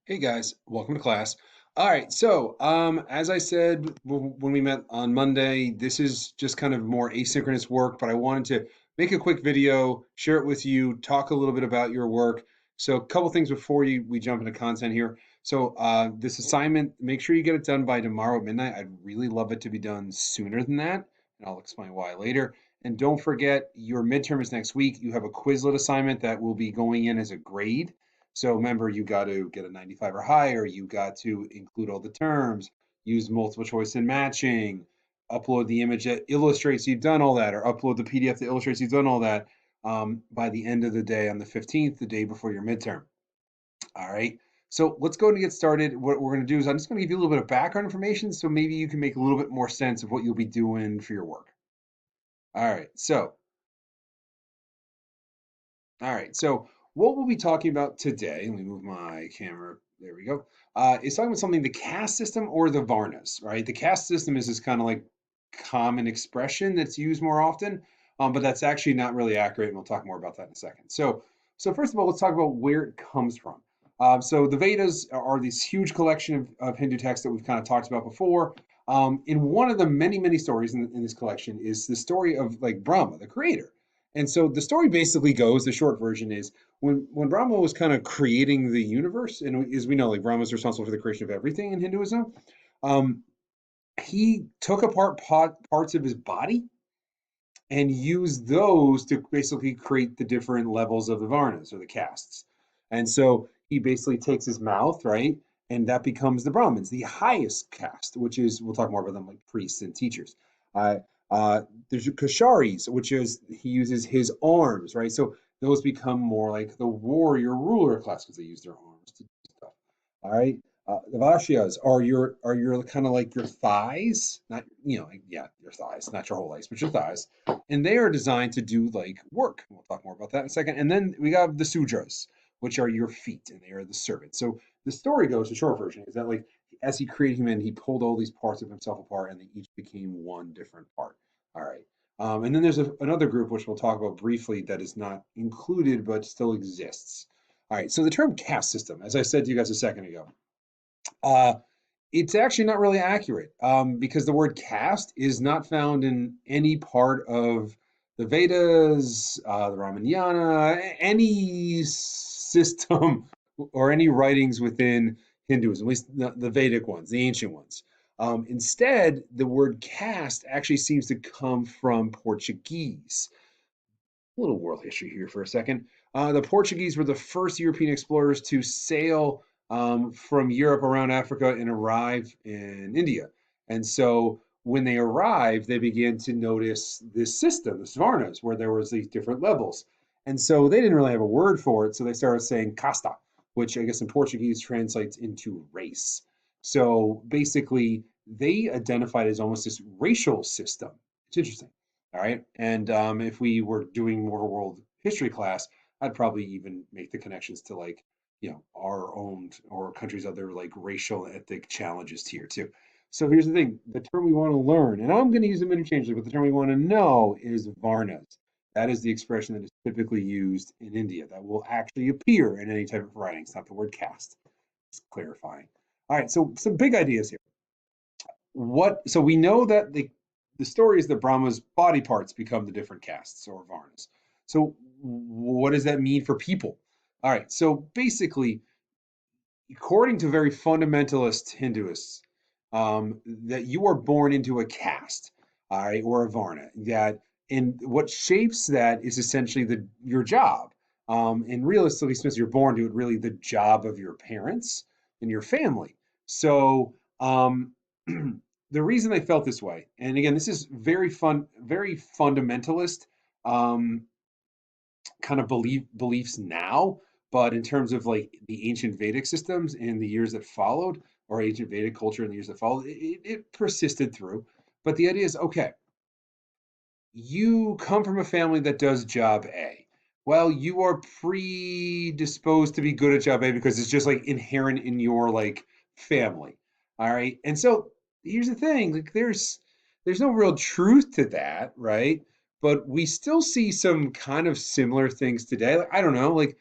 Hey guys, welcome to class. All right, so as I said when we met on Monday, this is just kind of more asynchronous work, but I wanted to make a quick video, share it with you, talk a little bit about your work. So a couple things before we jump into content here. So this assignment, make sure you get it done by tomorrow at midnight. I'd really love it to be done sooner than that, and I'll explain why later. And don't forget, your midterm is next week. You have a Quizlet assignment that will be going in as a grade. So remember, you got to get a 95 or higher. You got to include all the terms, use multiple choice and matching, upload the image that illustrates you've done all that, or upload the PDF that illustrates you've done all that by the end of the day on the 15th, the day before your midterm. All right. So let's go and get started. What we're going to do is I'm just going to give you a little bit of background information so maybe you can make a little bit more sense of what you'll be doing for your work. All right. So what we'll be talking about today, let me move my camera, there we go, is talking about something, the caste system or the Varnas, right? The caste system is this kind of like common expression that's used more often, but that's actually not really accurate, and we'll talk more about that in a second. So first of all, let's talk about where it comes from. So the Vedas are this huge collection of Hindu texts that we've kind of talked about before. In one of the many stories in this collection is the story of like Brahma, the creator. And so the story basically goes, the short version is when Brahma was kind of creating the universe, and as we know, like Brahma is responsible for the creation of everything in Hinduism, um, he took apart parts of his body and used those to basically create the different levels of the Varnas or the castes. And so he basically takes his mouth, right? And that becomes the Brahmins, the highest caste, which is, we'll talk more about them like priests and teachers. Uh, there's Kasharis, which is he uses his arms, right? So those become more like the warrior ruler class because they use their arms to do stuff. All right. The Vashyas are your kind of like your thighs, not like, yeah, your thighs, not your whole legs, but your thighs, and they are designed to do like work. We'll talk more about that in a second. And then we got the Sudras, which are your feet, and they are the servants. So the story goes, the short version is that like as he created human, he pulled all these parts of himself apart, and they each became one different part. All right. And then there's another group which we'll talk about briefly that is not included but still exists. All right. So the term caste system, as I said to you guys a second ago, uh, it's actually not really accurate because the word caste is not found in any part of the Vedas, the Ramayana, any system or any writings within Hinduism, at least the Vedic ones, the ancient ones. Instead, the word caste actually seems to come from Portuguese. A little world history here for a second. The Portuguese were the first European explorers to sail from Europe around Africa and arrive in India. And so when they arrived, they began to notice this system, the Svarnas, where there was these different levels. And so they didn't really have a word for it, so they started saying casta, which I guess in Portuguese translates into race. So basically, they identified as almost this racial system. It's interesting. All right. And if we were doing more world history class, I'd probably even make the connections to like, our own or countries' other like racial and ethnic challenges here too. So here's the thing, the term we want to learn, and I'm going to use them interchangeably, but the term we want to know is Varnas. That is the expression that is typically used in India that will actually appear in any type of writing. It's not the word caste. It's clarifying. All right, so some big ideas here. So we know that the story is that Brahma's body parts become the different castes or varnas. So what does that mean for people? All right, so basically, according to very fundamentalist Hinduists, that you are born into a caste, all right, or a varna. And what shapes that is essentially your job. And realistically, since you're born to it, really the job of your parents and your family. So the reason they felt this way, and again, this is very fundamentalist um, kind of beliefs now, but in terms of like the ancient Vedic systems in the years that followed, or ancient Vedic culture in the years that followed, it persisted through. But the idea is, okay, you come from a family that does job A. Well, you are predisposed to be good at job A because it's just like inherent in your like family. All right. And so here's the thing, like there's no real truth to that, right? But we still see some kind of similar things today. Like I don't know, like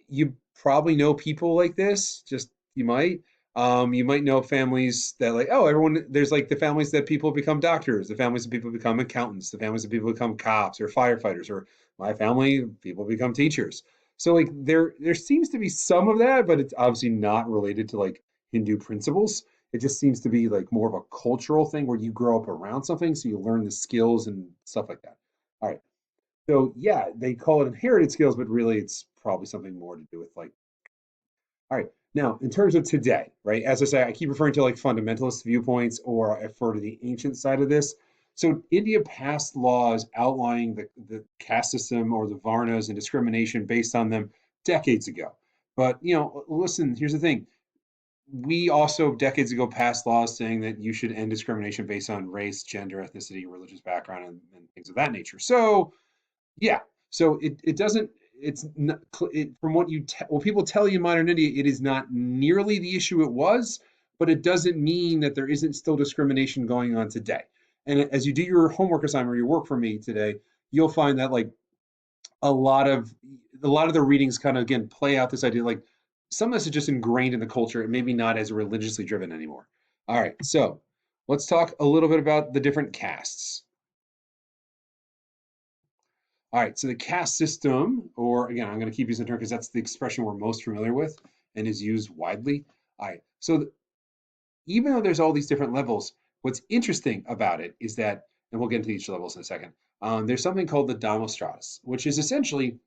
you probably know people like this, just You might. You might know families that like, oh, everyone, there's like the families that people become doctors, the families that people become accountants, the families that people become cops or firefighters, or my family, people become teachers. So like there seems to be some of that, but it's obviously not related to like Hindu principles. It just seems to be like more of a cultural thing where you grow up around something, so you learn the skills and stuff like that. All right. So yeah, they call it inherited skills, but really it's probably something more to do with like, all right. Now, in terms of today, right? As I say, I keep referring to like fundamentalist viewpoints, or I refer to the ancient side of this. So India passed laws outlining the caste system or the varnas and discrimination based on them decades ago. But listen, here's the thing. We also decades ago passed laws saying that you should end discrimination based on race, gender, ethnicity, religious background, and things of that nature. So yeah. So it doesn't it's not, from what what people tell you in modern India, it is not nearly the issue it was, but it doesn't mean that there isn't still discrimination going on today. And as you do your homework assignment or your work for me today, you'll find that like a lot of a lot of the readings kind of again play out this idea like some of this is just ingrained in the culture and maybe not as religiously driven anymore. All right, so let's talk a little bit about the different castes. All right, so the caste system, or again, I'm going to keep using the term because that's the expression we're most familiar with and is used widely. All right, so even though there's all these different levels, what's interesting about it is that, and we'll get into each levels in a second, there's something called the Dhammastratas, which is essentially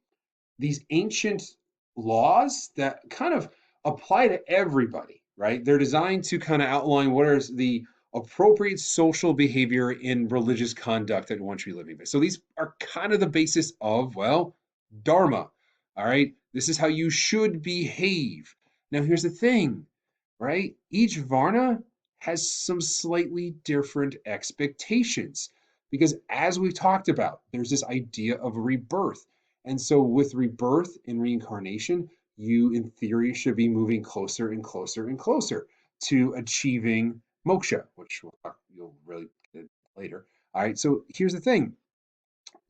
these ancient laws that kind of apply to everybody, right? They're designed to kind of outline what is the appropriate social behavior in religious conduct that one should be living by. So these are kind of the basis of, well, Dharma. All right. This is how you should behave. Now, here's the thing, right? Each Varna has some slightly different expectations because, as we've talked about, there's this idea of rebirth. And so, with rebirth and reincarnation, you, in theory, should be moving closer and closer and closer to achieving moksha, which you'll really get later. All right. So, here's the thing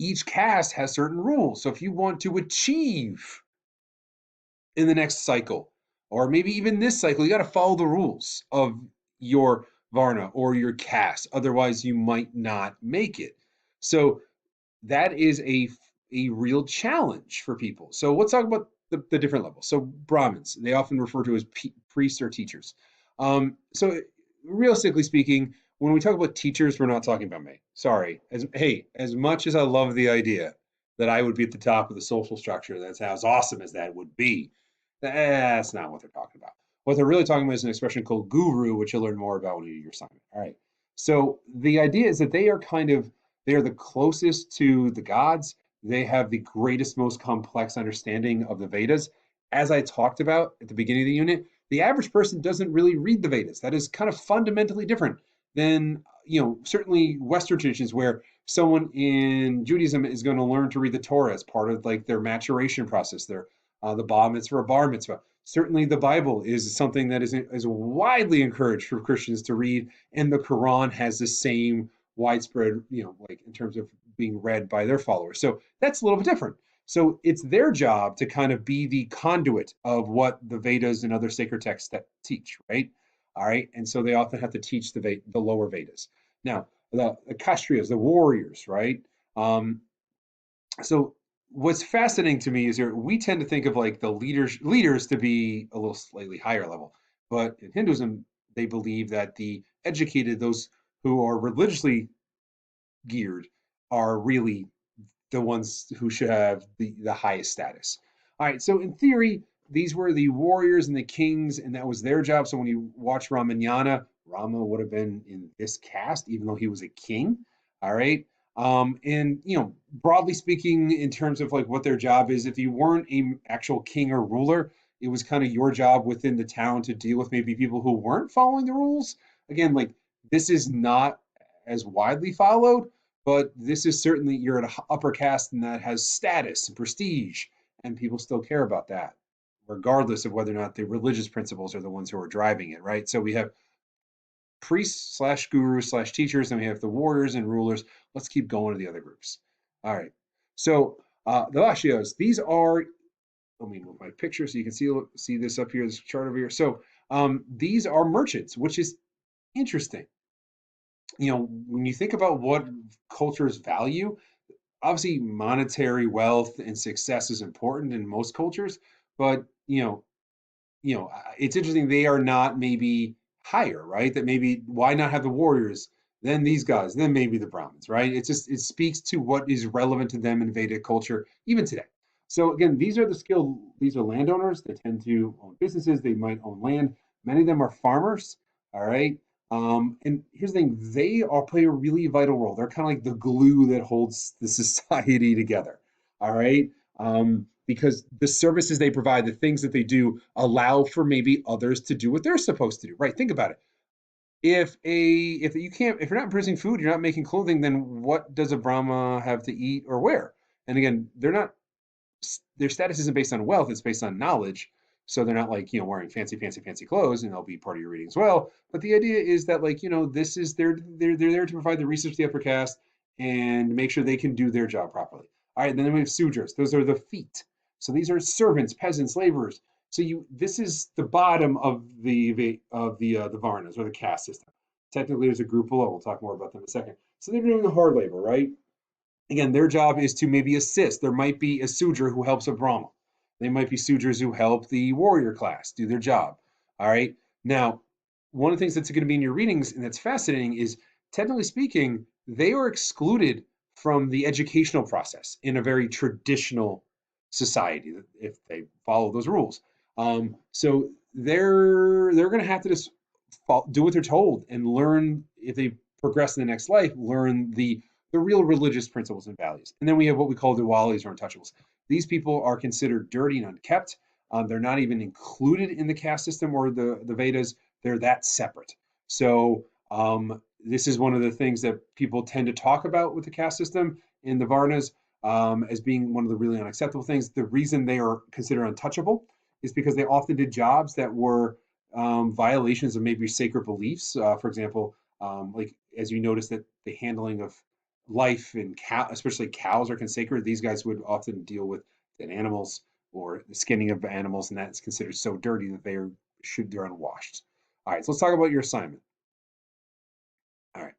each caste has certain rules. So, if you want to achieve in the next cycle, or maybe even this cycle, you got to follow the rules of your Varna or your caste. Otherwise, you might not make it. So, that is a real challenge for people. So let's talk about the different levels. So Brahmins, they often refer to as priests or teachers. So realistically speaking, when we talk about teachers, we're not talking about me. Sorry. As much as I love the idea that I would be at the top of the social structure, that's as awesome as that would be. That's not what they're talking about. What they're really talking about is an expression called guru, which you'll learn more about when you do your assignment. All right. So the idea is that they are the closest to the gods. They have the greatest, most complex understanding of the Vedas. As I talked about at the beginning of the unit, the average person doesn't really read the Vedas. That is kind of fundamentally different than, certainly Western traditions where someone in Judaism is going to learn to read the Torah as part of like their maturation process, their the bar mitzvah or bar mitzvah. Certainly, the Bible is something that is widely encouraged for Christians to read, and the Quran has the same widespread, like in terms of being read by their followers. So that's a little bit different. So it's their job to kind of be the conduit of what the Vedas and other sacred texts that teach, right? All right, and so they often have to teach the lower Vedas. Now, the Kshatriyas, the warriors, right? So what's fascinating to me is here we tend to think of like the leaders to be a little slightly higher level, but in Hinduism they believe that the educated, those who are religiously geared, are really the ones who should have the highest status. All right, so in theory, these were the warriors and the kings, and that was their job. So when you watch Ramayana, Rama would have been in this caste, even though he was a king. All right. And broadly speaking, in terms of like what their job is, if you weren't an actual king or ruler, it was kind of your job within the town to deal with maybe people who weren't following the rules. Again, like this is not as widely followed, but this is certainly you're at an upper caste and that has status and prestige, and people still care about that, regardless of whether or not the religious principles are the ones who are driving it, right? So we have priests slash gurus slash teachers, and we have the warriors and rulers. Let's keep going to the other groups. All right. So the Vashyas, these are, let me move my picture so you can see this up here, this chart over here. So These are merchants, which is interesting. When you think about what cultures value, obviously monetary wealth and success is important in most cultures, but it's interesting they are not maybe higher, right? That maybe why not have the warriors, then these guys, then maybe the Brahmins, right? It speaks to what is relevant to them in Vedic culture even today. So again, these are landowners. They tend to own businesses. They might own land. Many of them are farmers. All right. And here's the thing, they all play a really vital role. They're kind of like the glue that holds the society together. All right. Because the services they provide, the things that they do, allow for maybe others to do what they're supposed to do. Right? Think about it. If you're not producing food, you're not making clothing, then what does a Brahma have to eat or wear? And again, their status isn't based on wealth; it's based on knowledge. So they're not like wearing fancy clothes, and they'll be part of your reading as well. But the idea is that this is they're there to provide the research to the upper caste and make sure they can do their job properly. All right, then we have sudras. Those are the feet. So these are servants, peasants, laborers. So this is the bottom of the varnas or the caste system. Technically, there's a group below. We'll talk more about them in a second. So they're doing the hard labor, right? Again, their job is to maybe assist. There might be a Sudra who helps a Brahma. They might be Sudras who help the warrior class do their job. All right. Now, one of the things that's going to be in your readings and that's fascinating is, technically speaking, they are excluded from the educational process in a very traditional society if they follow those rules. So they're going to have to just do what they're told and learn if they progress in the next life, learn the real religious principles and values. And then we have what we call Diwalis or untouchables. These people are considered dirty and unkept. They're not even included in the caste system or the Vedas. They're that separate. So this is one of the things that people tend to talk about with the caste system in the Varnas as being one of the really unacceptable things. The reason they are considered untouchable is because they often did jobs that were violations of maybe sacred beliefs. For example, like as you notice that the handling of life and especially cows, are sacred. These guys would often deal with dead animals or the skinning of animals, and that's considered so dirty that they're unwashed. All right, so let's talk about your assignment. All right,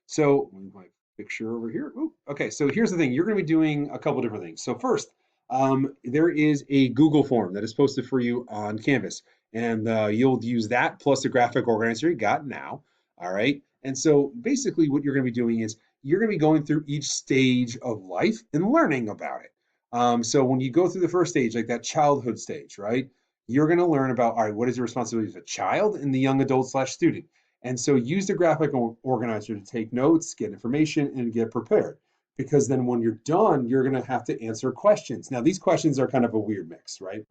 so my picture over here. Ooh, okay, so here's the thing. You're going to be doing a couple different things. So first, there is a Google form that is posted for you on Canvas, and you'll use that plus the graphic organizer you got now. All right, and so basically, what you're going to be doing is you're going to be going through each stage of life and learning about it. So when you go through the first stage, like that childhood stage, right? You're going to learn about, all right, what is the responsibility of a child and the young adult slash student? And so use the graphic organizer to take notes, get information, and get prepared. Because then when you're done, you're going to have to answer questions. Now, these questions are kind of a weird mix, right?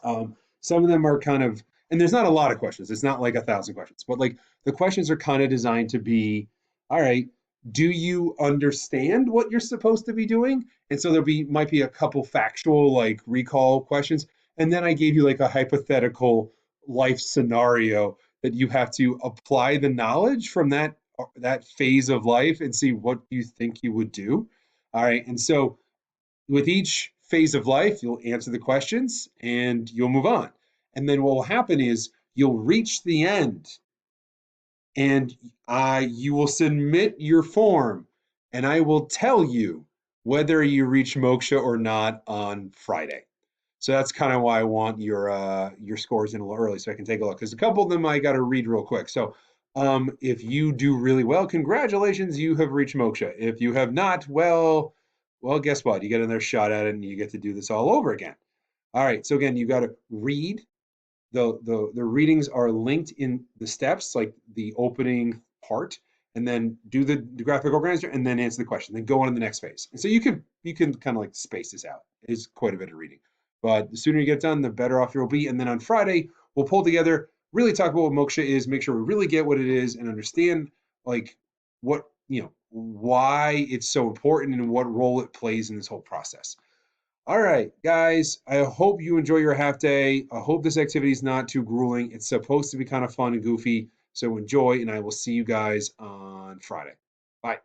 Some of them are kind of, and there's not a lot of questions. It's not like 1,000 questions, but like the questions are kind of designed to be, all right, do you understand what you're supposed to be doing? And so might be a couple factual like recall questions. And then I gave you like a hypothetical life scenario that you have to apply the knowledge from that phase of life and see what you think you would do. All right. And so with each phase of life, you'll answer the questions and you'll move on. And then what will happen is you'll reach the end and you will submit your form and I will tell you whether you reach moksha or not on Friday. So that's kind of why I want your scores in a little early so I can take a look. Because a couple of them I got to read real quick. So if you do really well, congratulations, you have reached moksha. If you have not, well, guess what? You get another shot at it and you get to do this all over again. All right. So again, you got to read. The readings are linked in the steps, like the opening part, and then do the graphic organizer and then answer the question. Then go on to the next phase. And so you can kind of like space this out. It's quite a bit of reading. But the sooner you get done, the better off you'll be. And then on Friday, we'll pull together, really talk about what moksha is, make sure we really get what it is and understand like what, why it's so important and what role it plays in this whole process. All right, guys, I hope you enjoy your half day. I hope this activity is not too grueling. It's supposed to be kind of fun and goofy. So enjoy, and I will see you guys on Friday. Bye.